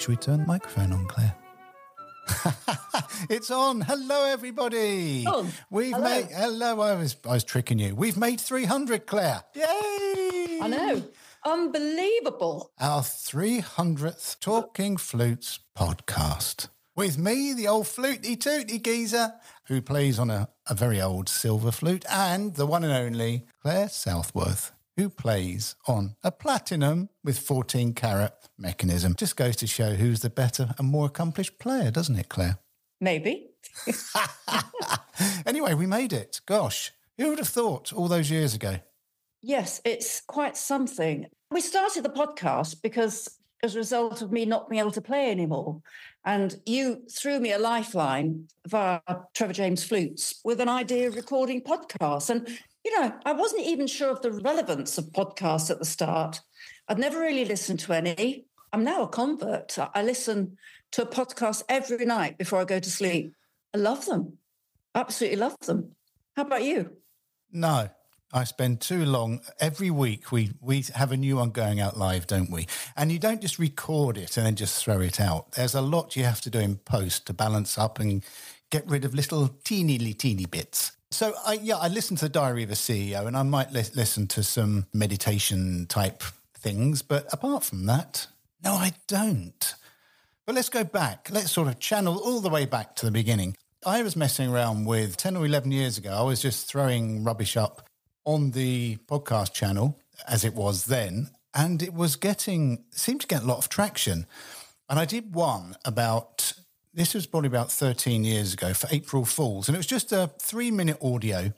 Should we turn the microphone on, Claire? It's on. Hello, everybody. Hello. I was tricking you. We've made 300, Claire. Yay! I know. Unbelievable. Our 300th Talking Flutes podcast. With me, the old flutey tooty geezer, who plays on a very old silver flute, and the one and only Claire Southworth, who plays on a platinum with 14-carat mechanism. Just goes to show who's the better and more accomplished player, doesn't it, Claire? Maybe. Anyway, we made it. Gosh, who would have thought all those years ago? Yes, it's quite something. We started the podcast because as a result of me not being able to play anymore. And you threw me a lifeline via Trevor James Flutes with an idea of recording podcasts. And, you know, I wasn't even sure of the relevance of podcasts at the start. I'd never really listened to any. I'm now a convert. I listen to a podcast every night before I go to sleep. I love them. Absolutely love them. How about you? No. I spend too long. Every week we have a new one going out live, don't we? And you don't just record it and then just throw it out. There's a lot you have to do in post to balance up and get rid of little teeny bits. So I listen to the Diary of a CEO, and I might listen to some meditation type things. But apart from that, no, I don't. But let's go back. Let's sort of channel all the way back to the beginning. I was messing around with 10 or 11 years ago. I was just throwing rubbish up on the podcast channel as it was then, and it seemed to get a lot of traction. And I did one this was probably about 13 years ago for April Fools, and it was just a 3-minute audio,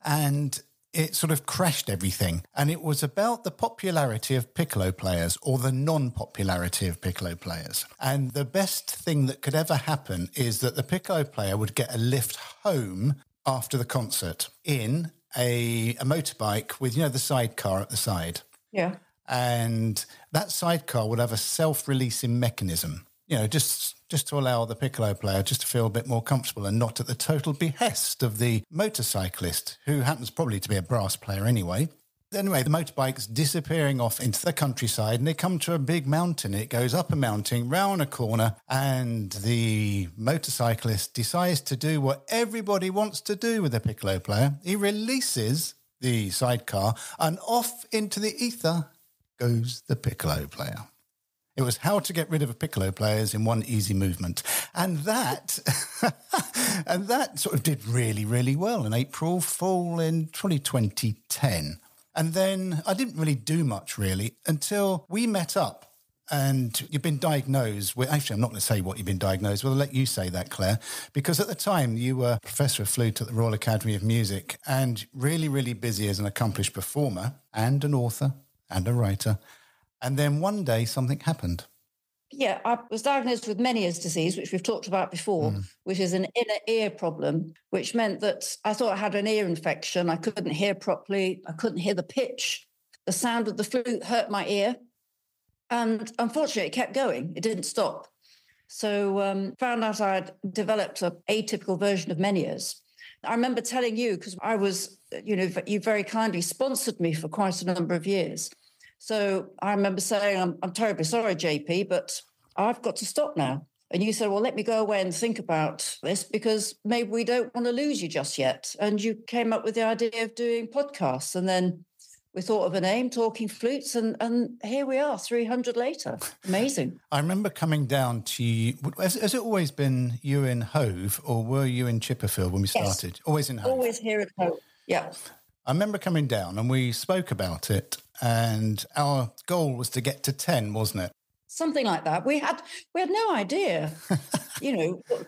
and it sort of crashed everything. And it was about the popularity of piccolo players or the non-popularity of piccolo players. And the best thing that could ever happen is that the piccolo player would get a lift home after the concert in a motorbike with, the sidecar at the side. Yeah. And that sidecar would have a self-releasing mechanism, just to allow the piccolo player just to feel a bit more comfortable and not at the total behest of the motorcyclist, who happens probably to be a brass player anyway. Anyway, the motorbike's disappearing off into the countryside, and they come to a big mountain. It goes up a mountain, round a corner, and the motorcyclist decides to do what everybody wants to do with a piccolo player. He releases the sidecar, and off into the ether goes the piccolo player. It was how to get rid of piccolo players in one easy movement. And that sort of did really, really well in April Fool in 2010. And then I didn't really do much, really, until we met up and you've been diagnosed with... Actually, I'm not going to say what you've been diagnosed with. I'll let you say that, Claire, because at the time you were Professor of Flute at the Royal Academy of Music and really, really busy as an accomplished performer and an author and a writer. And then one day something happened. Yeah, I was diagnosed with Meniere's disease, which we've talked about before, which is an inner ear problem, which meant that I thought I had an ear infection. I couldn't hear properly. I couldn't hear the pitch. The sound of the flute hurt my ear. And unfortunately, it kept going. It didn't stop. So found out I'd developed an atypical version of Meniere's. I remember telling you, because I was, you very kindly sponsored me for quite a number of years. So I remember saying, I'm terribly sorry, JP, but I've got to stop now. And you said, well, let me go away and think about this because maybe we don't want to lose you just yet. And you came up with the idea of doing podcasts. And then we thought of a name, Talking Flutes, and here we are, 300 later. Amazing. I remember coming down to you. Has it always been you in Hove or were you in Chipperfield when we started? Yes. Always in Hove? Always here at Hove, yeah. I remember coming down and we spoke about it. And our goal was to get to 10, wasn't it? Something like that. We had no idea,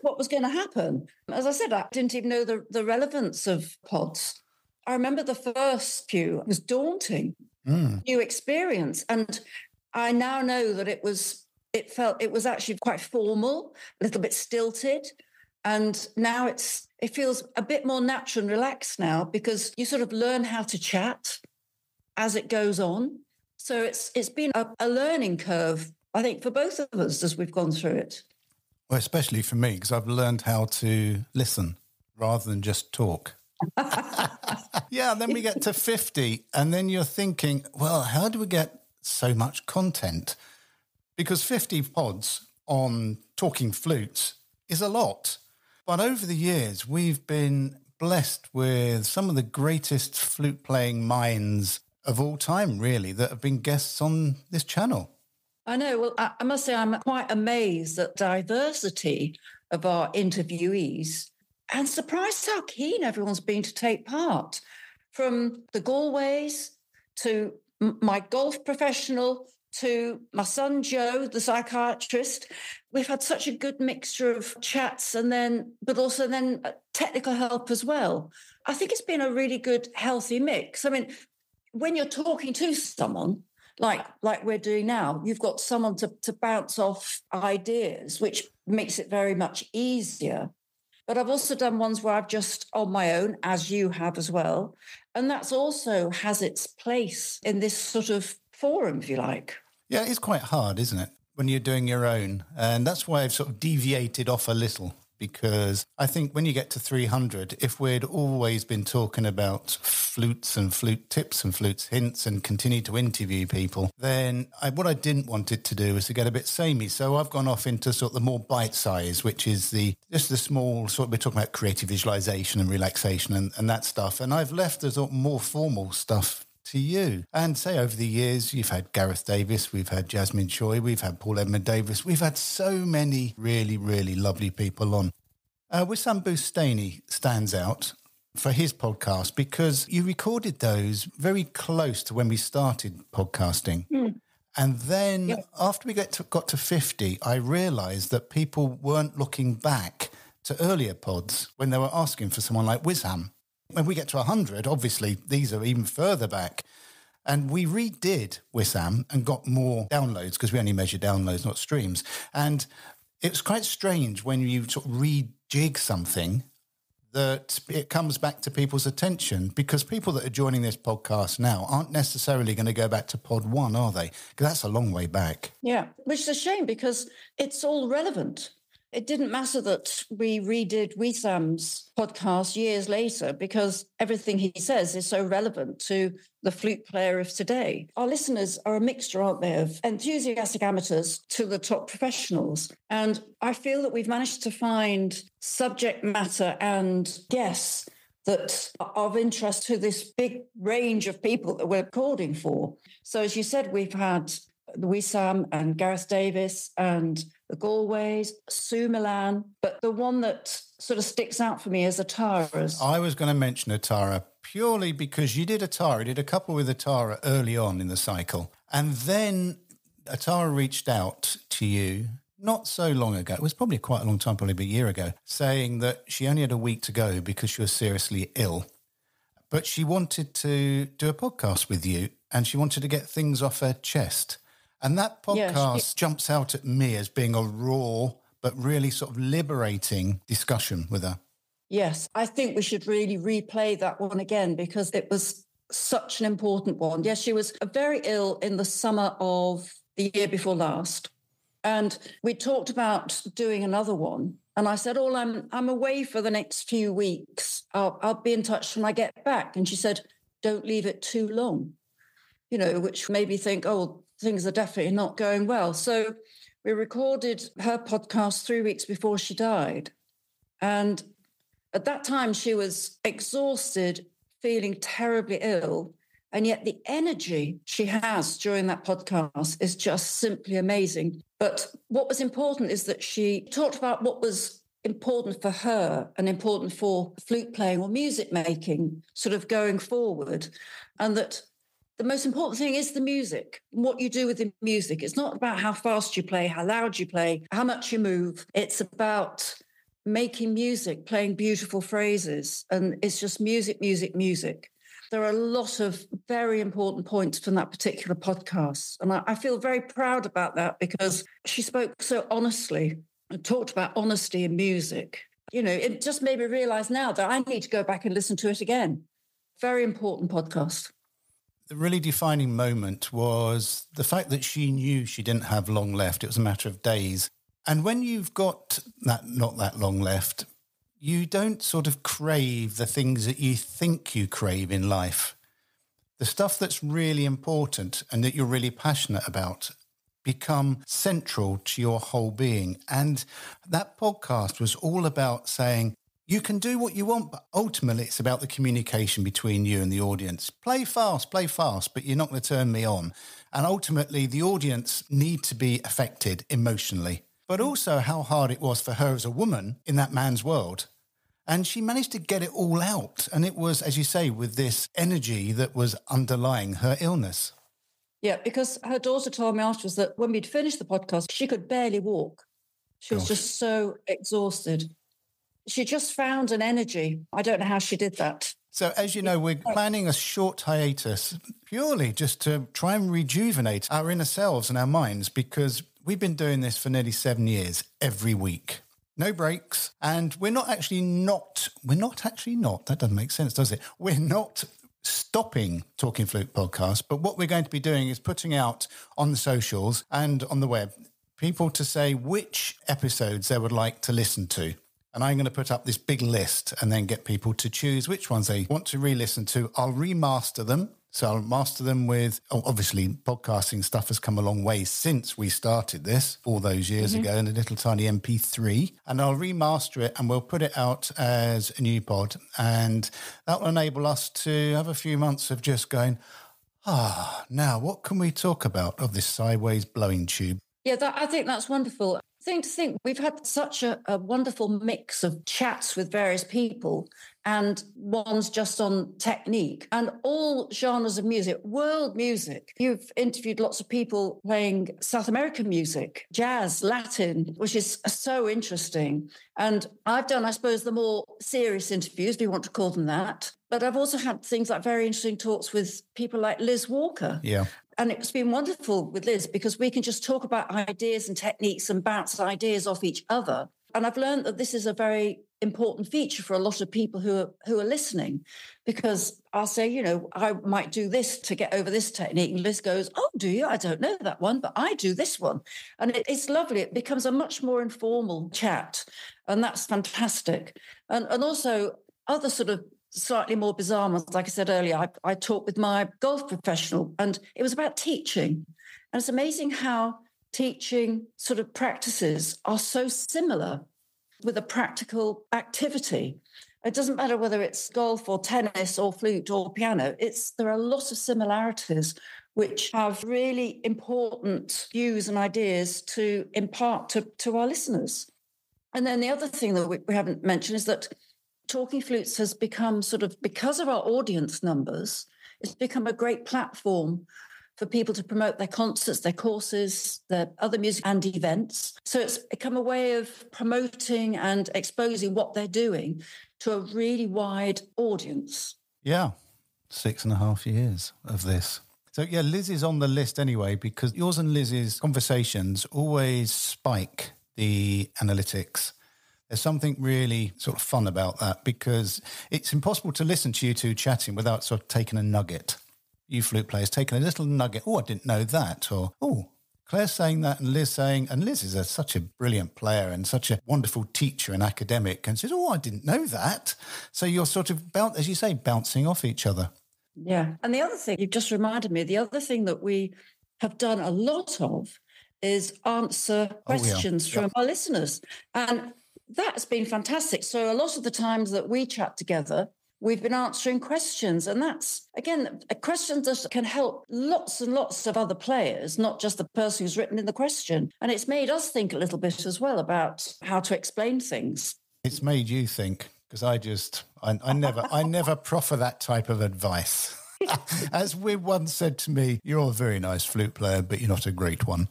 what was going to happen. As I said, I didn't even know the relevance of pods. I remember the first few was daunting, new experience. And I now know that it was actually quite formal, a little bit stilted. And now it feels a bit more natural and relaxed now because you sort of learn how to chat as it goes on. So it's been a learning curve, I think, for both of us as we've gone through it. Well, especially for me, because I've learned how to listen rather than just talk. Yeah, then we get to 50 and then you're thinking, well, how do we get so much content? Because 50 pods on Talking Flutes is a lot. But over the years, we've been blessed with some of the greatest flute-playing minds of all time, really, that have been guests on this channel. I know. Well, I must say I'm quite amazed at the diversity of our interviewees and surprised how keen everyone's been to take part. From the Galways to my golf professional to my son Joe, the psychiatrist. We've had such a good mixture of chats but also technical help as well. I think it's been a really good, healthy mix. I mean, when you're talking to someone like we're doing now, you've got someone to bounce off ideas, which makes it very much easier. But I've also done ones where I've just on my own, as you have as well. And that's also has its place in this sort of forum, if you like. Yeah, it's quite hard, isn't it, when you're doing your own? And that's why I've sort of deviated off a little, because I think when you get to 300, if we'd always been talking about flutes and flute tips and flutes hints and continue to interview people, then what I didn't want it to do was to get a bit samey. So I've gone off into sort of the more bite size, which is just the small sort of, we're talking about creative visualization and relaxation and that stuff. And I've left the sort of more formal stuff to you. And say over the years, you've had Gareth Davies, we've had Jasmine Choi, we've had Edmund Davies, we've had so many really, really lovely people on. Wissam Boustany stands out for his podcast because you recorded those very close to when we started podcasting. And then after we got to 50, I realised that people weren't looking back to earlier pods when they were asking for someone like Wissam. When we get to 100, obviously, these are even further back. And we redid Wissam and got more downloads because we only measure downloads, not streams. And it was quite strange when you sort of rejig something that it comes back to people's attention, because people that are joining this podcast now aren't necessarily going to go back to pod 1, are they? Because that's a long way back. Yeah, which is a shame because it's all relevant. It didn't matter that we redid Wissam's podcast years later because everything he says is so relevant to the flute player of today. Our listeners are a mixture, aren't they, of enthusiastic amateurs to the top professionals. And I feel that we've managed to find subject matter and guests that are of interest to this big range of people that we're recording for. So as you said, we've had Wissam and Gareth Davies and the Galways, Sue Milan, but the one that sort of sticks out for me is Atara's. I was going to mention Atara purely because you did Atara, you did a couple with Atara early on in the cycle, and then Atara reached out to you not so long ago, it was probably quite a long time, probably a year ago, saying that she only had a week to go because she was seriously ill, but she wanted to do a podcast with you and she wanted to get things off her chest. And that podcast jumps out at me as being a raw but really sort of liberating discussion with her. Yes, I think we should really replay that one again because it was such an important one. Yes, she was very ill in the summer of the year before last. And we talked about doing another one. And I said, I'm away for the next few weeks. I'll be in touch when I get back. And she said, don't leave it too long, which made me think, things are definitely not going well. So we recorded her podcast 3 weeks before she died. And at that time, she was exhausted, feeling terribly ill. And yet the energy she has during that podcast is just simply amazing. But what was important is that she talked about what was important for her and important for flute playing or music making sort of going forward. And that the most important thing is the music, what you do with the music. It's not about how fast you play, how loud you play, how much you move. It's about making music, playing beautiful phrases. And it's just music, music, music. There are a lot of very important points from that particular podcast. And I feel very proud about that because she spoke so honestly and talked about honesty in music. It just made me realize now that I need to go back and listen to it again. Very important podcast. The really defining moment was the fact that she knew she didn't have long left. It was a matter of days. And when you've got not that long left, you don't sort of crave the things that you think you crave in life. The stuff that's really important and that you're really passionate about become central to your whole being. And that podcast was all about saying, you can do what you want, but ultimately it's about the communication between you and the audience. Play fast, but you're not going to turn me on. And ultimately the audience need to be affected emotionally. But also how hard it was for her as a woman in that man's world. And she managed to get it all out. And it was, as you say, with this energy that was underlying her illness. Yeah, because her daughter told me afterwards that when we'd finished the podcast, she could barely walk. She was just so exhausted. She just found an energy. I don't know how she did that. So, as you know, we're planning a short hiatus purely just to try and rejuvenate our inner selves and our minds, because we've been doing this for nearly 7 years, every week. No breaks. And we're not, that doesn't make sense, does it? We're not stopping Talking Flute podcast, but what we're going to be doing is putting out on the socials and on the web, people to say which episodes they would like to listen to. And I'm going to put up this big list and then get people to choose which ones they want to re-listen to. I'll remaster them. So I'll master them with, obviously, podcasting stuff has come a long way since we started this all those years ago in a little tiny MP3. And I'll remaster it and we'll put it out as a new pod. And that will enable us to have a few months of just going, now what can we talk about of this sideways blowing tube? Yeah, I think that's wonderful. To think we've had such a wonderful mix of chats with various people, and one's just on technique and all genres of music, world music. You've interviewed lots of people playing South American music, jazz, Latin, which is so interesting. And I've done, I suppose, the more serious interviews, if you want to call them that. But I've also had things like very interesting talks with people like Liz Walker. Yeah. And it's been wonderful with Liz because we can just talk about ideas and techniques and bounce ideas off each other. And I've learned that this is a very important feature for a lot of people who are listening, because I'll say, I might do this to get over this technique. And Liz goes, oh, do you? I don't know that one, but I do this one. And it's lovely. It becomes a much more informal chat. And that's fantastic. And also other sort of slightly more bizarre ones. Like I said earlier, I talked with my golf professional and it was about teaching. And it's amazing how teaching sort of practices are so similar with a practical activity. It doesn't matter whether it's golf or tennis or flute or piano. There are a lot of similarities which have really important views and ideas to impart to our listeners. And then the other thing that we haven't mentioned is that Talking Flutes has become sort of, because of our audience numbers, it's become a great platform for people to promote their concerts, their courses, their other music and events. So it's become a way of promoting and exposing what they're doing to a really wide audience. Yeah, 6.5 years of this. So, yeah, Liz is on the list anyway, because yours and Liz's conversations always spike the analytics. There's something really sort of fun about that, because it's impossible to listen to you two chatting without sort of taking a nugget. You flute players taking a little nugget. Oh, I didn't know that. Or, oh, Claire's saying that and Liz saying, and Liz is such a brilliant player and such a wonderful teacher and academic, and says, oh, I didn't know that. So you're sort of, as you say, bouncing off each other. Yeah. And the other thing, you've just reminded me, the other thing that we have done a lot of is answer questions from our listeners. And that's been fantastic. So a lot of the times that we chat together, we've been answering questions. And that's, again, a question that can help lots and lots of other players, not just the person who's written in the question. And it's made us think a little bit as well about how to explain things. It's made you think, because I never proffer that type of advice. As Wib once said to me, you're a very nice flute player, but you're not a great one.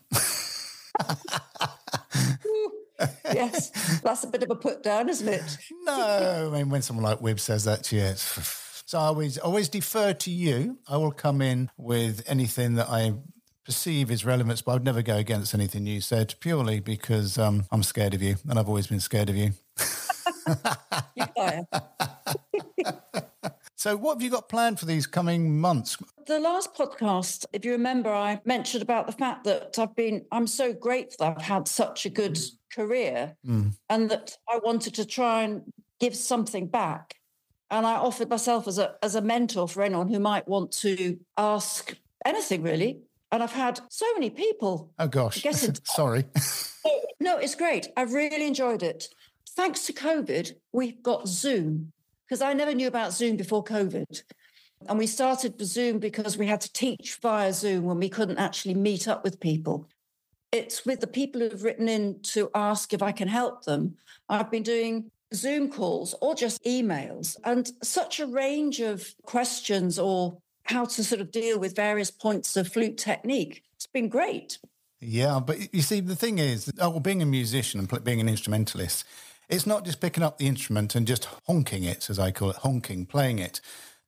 Yes, that's a bit of a put down, isn't it? No, I mean, when someone like Wib says that to you, so I always defer to you. I will come in with anything that I perceive is relevant, but I would never go against anything you said, purely because I'm scared of you, and I've always been scared of you. Yeah. So what have you got planned for these coming months? The last podcast, if you remember, I mentioned about the fact that I'm so grateful I've had such a good career and that I wanted to try and give something back. And I offered myself as a mentor for anyone who might want to ask anything, really. And I've had so many people. Oh, gosh. Sorry. No, it's great. I've really enjoyed it. Thanks to COVID, we've got Zoom, because I never knew about Zoom before COVID. And we started Zoom because we had to teach via Zoom when we couldn't actually meet up with people. It's with the people who've written in to ask if I can help them. I've been doing Zoom calls or just emails, and such a range of questions or how to sort of deal with various points of flute technique. It's been great. Yeah, but you see, the thing is, being a musician and being an instrumentalist, it's not just picking up the instrument and just honking it, as I call it, playing it.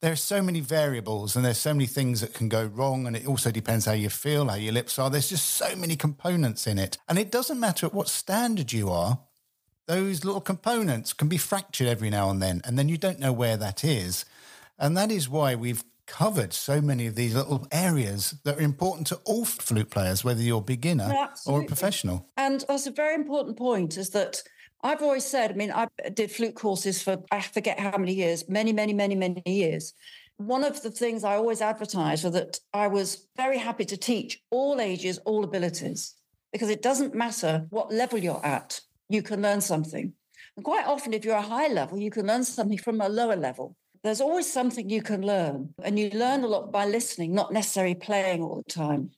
There are so many variables and there's so many things that can go wrong, and it also depends how you feel, how your lips are. There's just so many components in it. And it doesn't matter at what standard you are, those little components can be fractured every now and then you don't know where that is. And that is why we've covered so many of these little areas that are important to all flute players, whether you're a beginner or a professional. And that's a very important point, is that I've always said, I mean, I did flute courses for, I forget how many years, many years. One of the things I always advertised was that I was very happy to teach all ages, all abilities, because it doesn't matter what level you're at, you can learn something. And quite often, if you're a high level, you can learn something from a lower level. There's always something you can learn, and you learn a lot by listening, not necessarily playing all the time.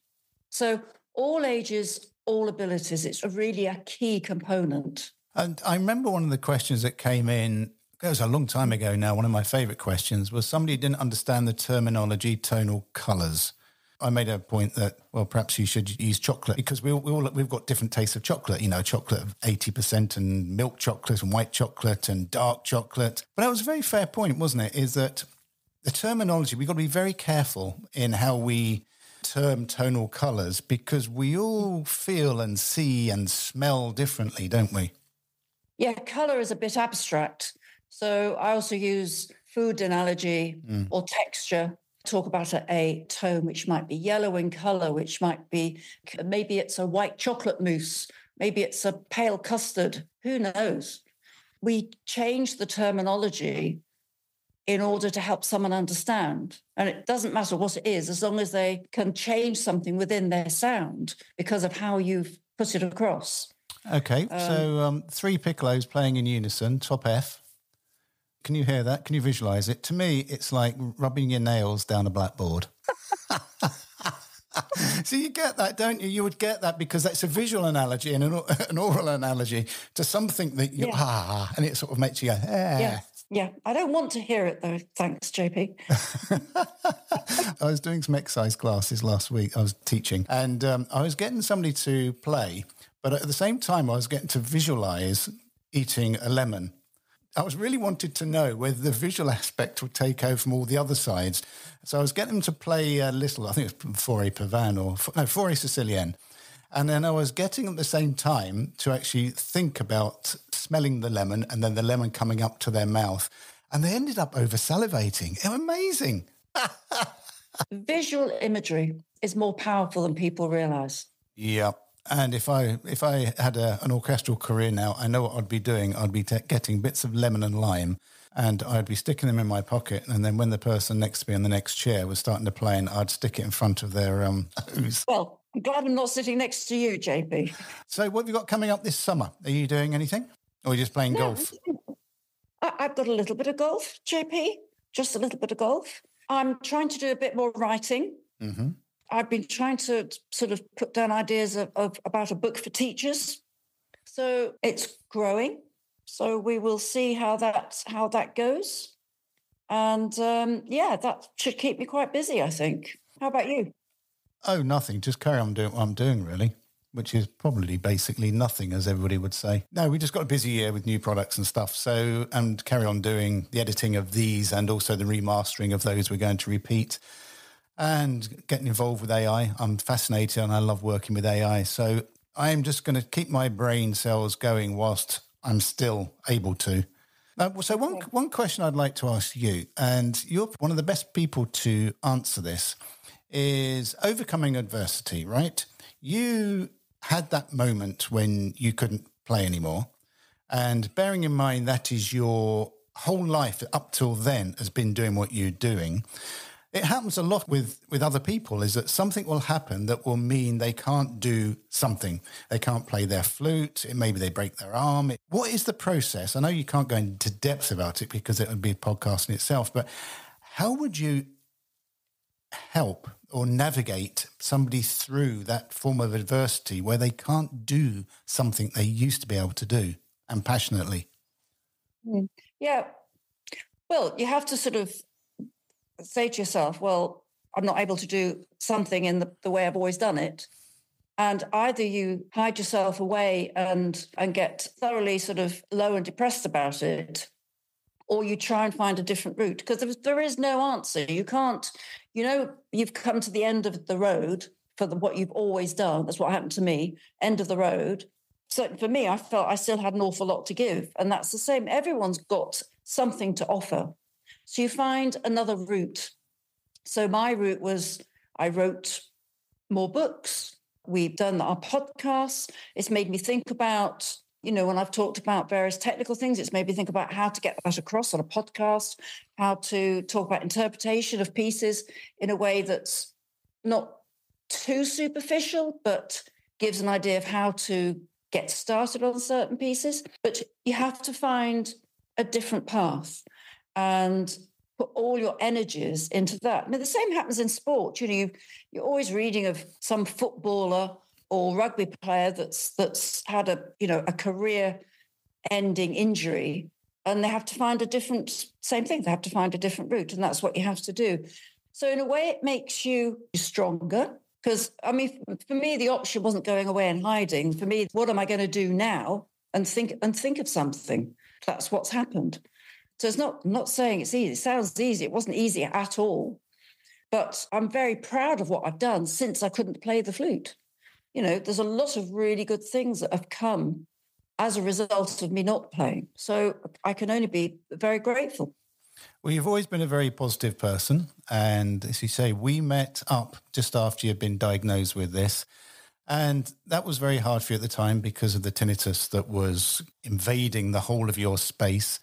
So all ages, all abilities, it's really a key component. And I remember one of the questions that came in, it was a long time ago now, one of my favourite questions was somebody didn't understand the terminology tonal colours. I made a point that, well, perhaps you should use chocolate, because we've got different tastes of chocolate, chocolate of 80% and milk chocolate and white chocolate and dark chocolate. But that was a very fair point, wasn't it? Is that the terminology, we've got to be very careful in how we term tonal colours, because we all feel and see and smell differently, don't we? Yeah, colour is a bit abstract. So I also use food analogy or texture. Talk about a tone which might be yellow in colour, which might be, maybe it's a white chocolate mousse, maybe it's a pale custard, who knows? We change the terminology in order to help someone understand. And it doesn't matter what it is, as long as they can change something within their sound because of how you've put it across. Okay, so 3 piccolos playing in unison, top F. Can you hear that? Can you visualise it? To me, it's like rubbing your nails down a blackboard. So you get that, don't you? You would get that because that's a visual analogy and an oral analogy to something that you, and it sort of makes you go, Yeah, I don't want to hear it though. Thanks, JP. I was doing some exercise classes last week. I was teaching, and I was getting somebody to play, but at the same time, I was getting to visualise eating a lemon. I was really wanted to know whether the visual aspect would take over from all the other sides. So I was getting them to play a little, I think it was Forêt Pavane Forêt Sicilienne. And then I was getting at the same time to actually think about smelling the lemon and then the lemon coming up to their mouth. And they ended up over salivating. It was amazing. Visual imagery is more powerful than people realise. Yeah. And if I had an orchestral career now, I know what I'd be doing. I'd be getting bits of lemon and lime, and I'd be sticking them in my pocket. And then when the person next to me in the next chair was starting to play, and I'd stick it in front of their hose. Well, I'm glad I'm not sitting next to you, JP. So what have you got coming up this summer? Are you doing anything? Or are you just playing golf? I've got a little bit of golf, JP, just a little bit of golf. I'm trying to do a bit more writing. Mm-hmm. I've been trying to sort of put down ideas of about a book for teachers. So it's growing. So we will see how that goes. And that should keep me quite busy, I think. How about you? Oh, nothing. Just carry on doing what I'm doing, really, which is probably basically nothing, as everybody would say. No, we just got a busy year with new products and stuff. So, and carry on doing the editing of these and also the remastering of those we're going to repeat. And getting involved with AI. I'm fascinated and I love working with AI. So I'm just going to keep my brain cells going whilst I'm still able to. So one question I'd like to ask you, and you're one of the best people to answer this, is overcoming adversity, right? You had that moment when you couldn't play anymore. And bearing in mind that is your whole life up till then has been doing what you're doing. It happens a lot with other people, is that something will happen that will mean they can't do something. They can't play their flute. Maybe they break their arm. What is the process? I know you can't go into depth about it because it would be a podcast in itself, but how would you help or navigate somebody through that form of adversity where they can't do something they used to be able to do and passionately? Yeah. Well, you have to sort of say to yourself, well, I'm not able to do something in the way I've always done it. And either you hide yourself away and get thoroughly sort of low and depressed about it, or you try and find a different route, because there is no answer. You can't, you've come to the end of the road for what you've always done. That's what happened to me, end of the road. So for me, I felt I still had an awful lot to give. And that's the same. Everyone's got something to offer. So you find another route. So my route was I wrote more books. We've done our podcasts. It's made me think about, when I've talked about various technical things, it's made me think about how to get that across on a podcast, how to talk about interpretation of pieces in a way that's not too superficial, but gives an idea of how to get started on certain pieces. But you have to find a different path and put all your energies into that. I mean, the same happens in sport. You're always reading of some footballer or rugby player that's had a career-ending injury, and they have to find same thing. They have to find a different route, and that's what you have to do. So in a way, it makes you stronger. Because, I mean, for me, the option wasn't going away and hiding. For me, what am I going to do now? And think of something. That's what's happened. So it's not, I'm not saying it's easy. It sounds easy. It wasn't easy at all. But I'm very proud of what I've done since I couldn't play the flute. There's a lot of really good things that have come as a result of me not playing. So I can only be very grateful. Well, you've always been a very positive person. And as you say, we met up just after you'd been diagnosed with this. And that was very hard for you at the time because of the tinnitus that was invading the whole of your space.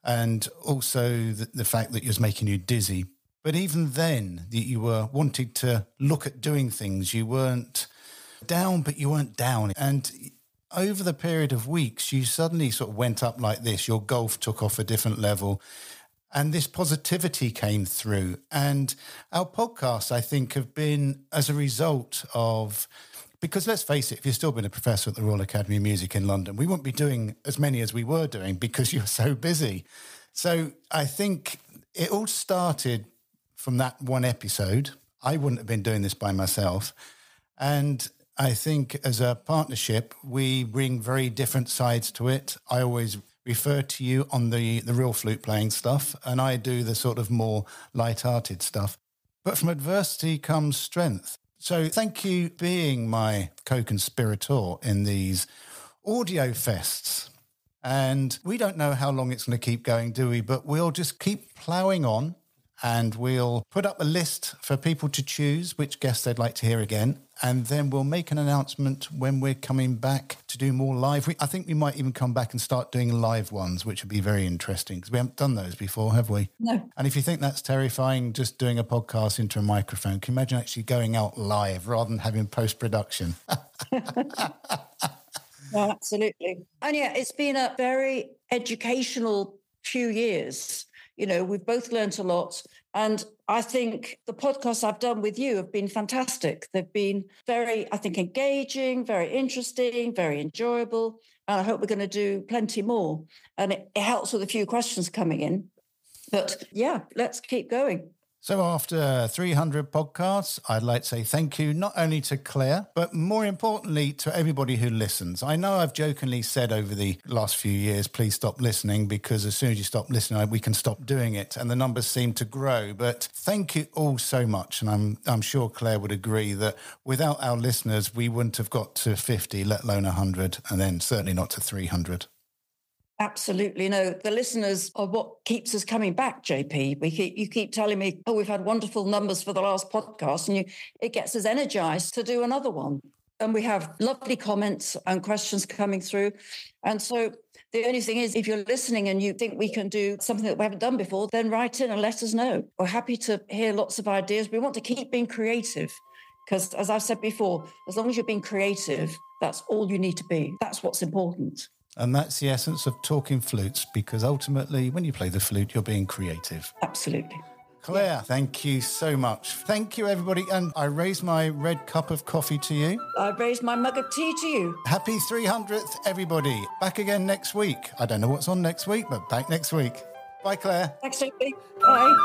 And also the fact that it was making you dizzy. But even then, you were wanting to look at doing things. You weren't down, but you weren't down. And over the period of weeks, you suddenly sort of went up like this. Your golf took off a different level. And this positivity came through. And our podcasts, I think, have been as a result of... Because let's face it, if you've still been a professor at the Royal Academy of Music in London, we wouldn't be doing as many as we were doing because you're so busy. So I think it all started from that one episode. I wouldn't have been doing this by myself. And I think as a partnership, we bring very different sides to it. I always refer to you on the real flute playing stuff, and I do the sort of more light-hearted stuff. But from adversity comes strength. So thank you for being my co-conspirator in these audio fests. And we don't know how long it's going to keep going, do we? But we'll just keep ploughing on, and we'll put up a list for people to choose which guests they'd like to hear again. And then we'll make an announcement when we're coming back to do more live. I think we might even come back and start doing live ones, which would be very interesting because we haven't done those before, have we? No. And if you think that's terrifying, just doing a podcast into a microphone, can you imagine actually going out live rather than having post-production? No, absolutely. And yeah, it's been a very educational few years. We've both learnt a lot. And I think the podcasts I've done with you have been fantastic. They've been very, I think, engaging, very interesting, very enjoyable. And I hope we're going to do plenty more. And it helps with a few questions coming in. But yeah, let's keep going. So after 300 podcasts, I'd like to say thank you not only to Claire, but more importantly to everybody who listens. I know I've jokingly said over the last few years, please stop listening, because as soon as you stop listening, we can stop doing it. And the numbers seem to grow. But thank you all so much. And I'm sure Claire would agree that without our listeners, we wouldn't have got to 50, let alone 100, and then certainly not to 300. Absolutely. No, the listeners are what keeps us coming back, JP. You keep telling me, oh, we've had wonderful numbers for the last podcast, and it gets us energized to do another one. And we have lovely comments and questions coming through. And so The only thing is, if you're listening and you think we can do something that we haven't done before, then write in and let us know. We're happy to hear lots of ideas. We want to keep being creative because, as I've said before, as long as you're being creative, that's all you need to be. That's what's important. And that's the essence of Talking Flutes, because ultimately, when you play the flute, you're being creative. Absolutely. Claire, thank you so much. Thank you, everybody. And I raise my red cup of coffee to you. I raise my mug of tea to you. Happy 300th, everybody. Back again next week. I don't know what's on next week, but back next week. Bye, Claire. Thanks, Sophie. Bye.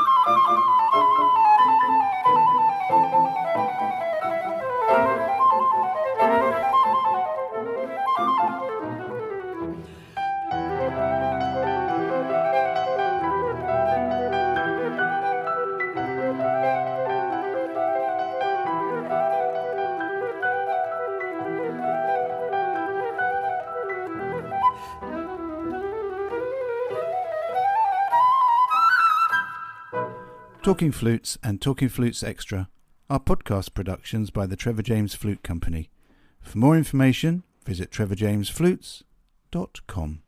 Talking Flutes and Talking Flutes Extra are podcast productions by the Trevor James Flute Company. For more information, visit trevorjamesflutes.com.